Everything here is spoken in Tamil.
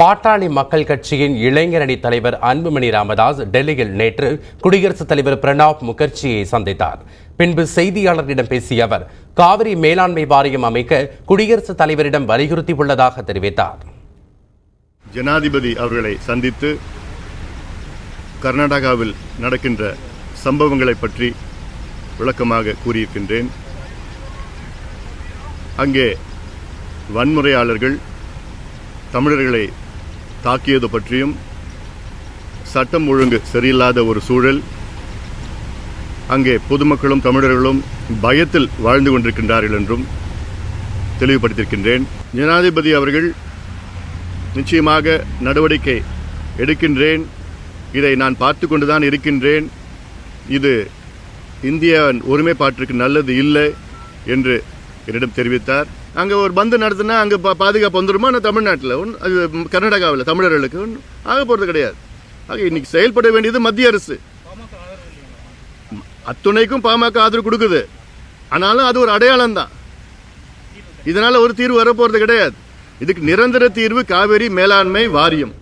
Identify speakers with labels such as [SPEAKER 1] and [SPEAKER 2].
[SPEAKER 1] பாட்டாளி மக்கள் கட்சியின் இளைஞரணி தலைவர் அன்புமணி ராமதாஸ் டெல்லியில் நேற்று குடியரசுத் தலைவர் பிரணாப் முகர்ஜியை சந்தித்தார். பின்பு செய்தியாளர்களிடம் பேசிய அவர் காவிரி மேலாண்மை வாரியம் அமைக்க குடியரசுத் தலைவரிடம் வலியுறுத்தியுள்ளதாக தெரிவித்தார்.
[SPEAKER 2] ஜனாதிபதி அவர்களை சந்தித்து கர்நாடகாவில் நடக்கின்ற சம்பவங்களை பற்றி விளக்கமாக கூறியிருக்கின்றேன். அங்கே வன்முறையாளர்கள் தமிழர்களை தாக்கியது பற்றியும், சட்டம் ஒழுங்கு சரியில்லாத ஒரு சூழல், அங்கே பொதுமக்களும் தமிழர்களும் பயத்தில் வாழ்ந்து கொண்டிருக்கின்றார்கள் என்றும் தெளிவுபடுத்தியிருக்கின்றேன். ஜனாதிபதி அவர்கள் நிச்சயமாக நடவடிக்கை எடுக்கின்றேன், இதை நான் பார்த்து கொண்டுதான் இருக்கின்றேன், இது இந்திய ஒருமைப்பாட்டிற்கு நல்லது இல்லை என்று என்னிடம் தெரிவித்தார். அங்கே ஒரு பந்து நடத்தினா அங்கே பாதுகாப்பு வந்துடுமா? தமிழ்நாட்டில் அது கர்நாடகாவில் தமிழர்களுக்கு ஆக போகிறது கிடையாது. ஆக இன்னைக்கு செயல்பட வேண்டியது மத்திய அரசு. அத்துணைக்கும் பாமக ஆதரவு கொடுக்குது, ஆனாலும் அது ஒரு அடையாளம் தான். இதனால ஒரு தீர்வு வரப்போறது கிடையாது. இதுக்கு நிரந்தர தீர்வு காவிரி மேலாண்மை வாரியம்.